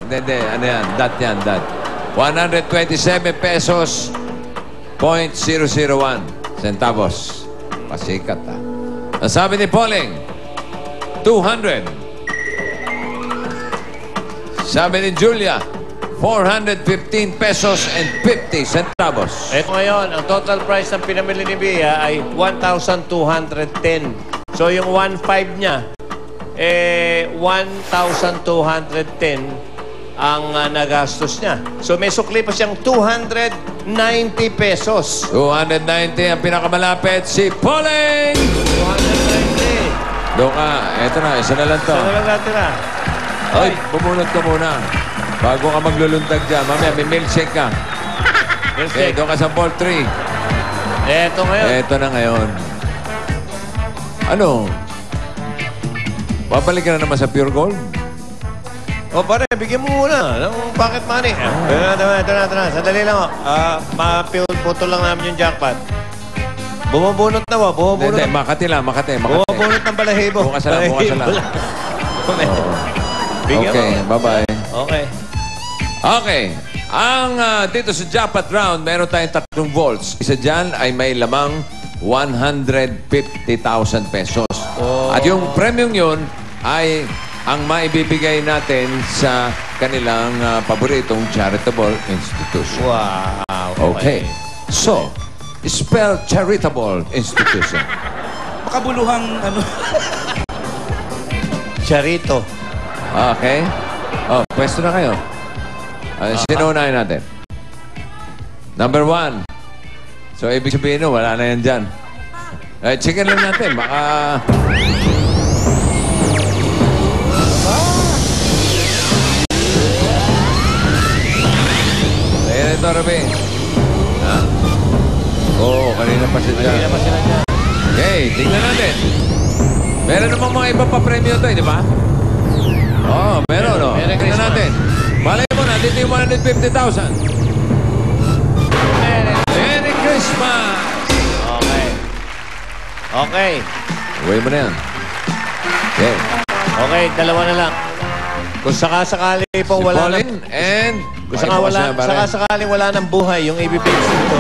Hindi. Ano yan? Dot yan, dot. 127 pesos, 0.001 centavos. Pasikat, ha? Ang sabi ni Pauling, 200. Sabi ni Julia, 415 pesos and 50 centavos. Ito ngayon, ang total price ng pinamili ni Bea ay 1,210. So yung 1,500 niya, 1,210 ang nagastos niya. So may sukli pa siyang 290 pesos. 290 ang pinakamalapit, si Pauling! 290. Doon ka. Eto na, isa na lang to. Saan na lang natin na? Ay, bumunot ka muna. Bago ka magluluntag dyan. Mamaya, may milkshake ka. Okay, doon ka sa poultry. Eto ngayon. Eto na ngayon. Ano? Babalik ka na naman sa Pure Gold? O pare, bigyan mo muna ng pocket money. Ito na. Sandali lang. Maputol lang namin yung jackpot. Bumubunot na ba? Bumubunot. Hindi, Makati lang, Makati. Bumubunot ng balahibo. Bukas lang. Okay, bye-bye. Okay. Ang dito sa jackpot round, meron tayong 3 volts. Isa dyan ay may lamang 150,000 pesos. At yung premium yun ay ang maibibigay natin sa kanilang paboritong charitable institution. Wow. Okay. So, spell charitable institution. Makabuluhang ano. Charito. Okay. Oh, pwesto na kayo. Sino unahin natin? Number 1. So, ibig sabihin, wala na yan dyan. Chicken lang natin. Baka... Ayan ito, Rabi. Ha? Oo, kanina pa sila dyan. Okay, tingnan natin. Meron namang mga iba pa premyo ito, di ba? Oo, meron, no? Tingnan natin. Malay mo na, dito yung 150,000. Merry Christmas! Okay. Uwi mo na yan. Okay. Okay, dalawa na lang. Kung sakasakali pong Si wala Pauline na... and... Kung sakasakaling wala ng buhay, yung ibibigay dito.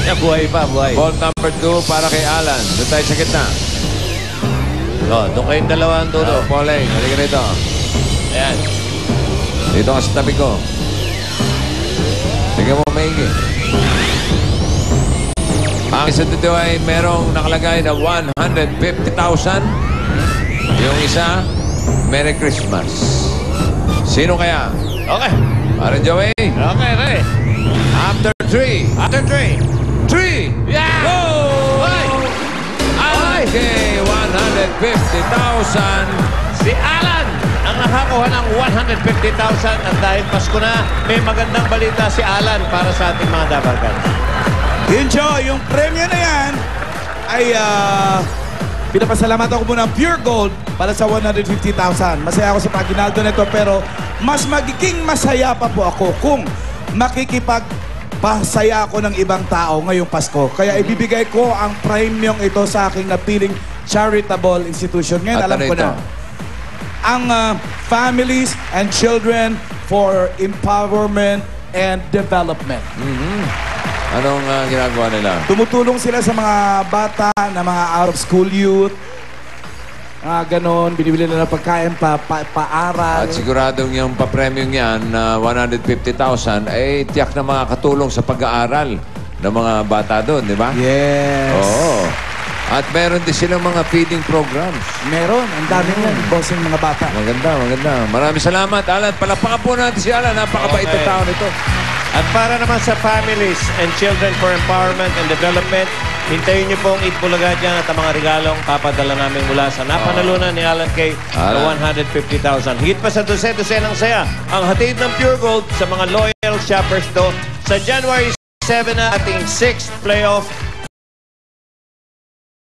Yeah, buhay pa, buhay. Ball number 2 para kay Alan. Doon tayo sa gitna. Doon kayong dalawa ang dulo. Pauline, halika rito. Ayan. Dito ka sa tabi ko. Tingnan mo maigi. Ang isa dito ay merong nakalagay na 150,000. Yung isa, Merry Christmas. Sino kaya? Okay. Para Joey. Okay, ready. After 3. After 3. 3. Yeah! Go! Ay! Alan K. 150,000. Si Alan ang nakakuha ng 150,000 at dahil Pasko na, may magandang balita si Alan para sa ating mga dabarkan. Yun, Joe, yung premyo na yan ay pinapasalamatan ko muna ang Pure Gold para sa 150,000. Masaya ako sa paginaldo nito pero mas magiging masaya pa po ako kung makikipagpasaya ako ng ibang tao ngayong Pasko. Kaya ibibigay ko ang premium ito sa aking napiling charitable institution. Ngayon, alam ko na. Ang Families and Children for Empowerment and Development. Anong ginagawa nila? Tumutulong sila sa mga bata na mga out-of-school youth. Ganon, binibili nila ng pagkain, paaral. At siguradong yung pa-premium yan na 150,000 ay tiyak na makakatulong sa pag-aaral ng mga bata doon, di ba? Yes. Oo. At meron din silang mga feeding programs. Meron, ang dami yan, bossing mga bata. Maganda, maganda. Maraming salamat, Alan. Palakpakan po natin si Alan. Napakabait na tao nito. At para naman sa Families and Children for Empowerment and Development, hintayin niyo pong Eat Bulaga dyan at ang mga regalong papadala namin mula sa napanalunan ni Alan K. na 150,000. Higit pa sa dose-dose ng saya ang hatid ng Pure Gold sa mga loyal shoppers do sa January 7 na ating 6th playoff.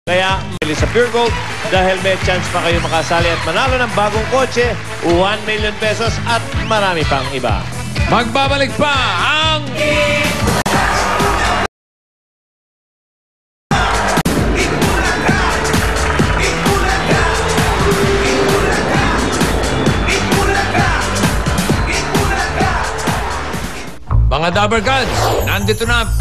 Kaya, bili sa Pure Gold dahil may chance pa kayo makasali at manalo ng bagong kotse, 1 million pesos at marami pang iba. Magbabalik pa ang... Mga Dabber Gods, nandito na ang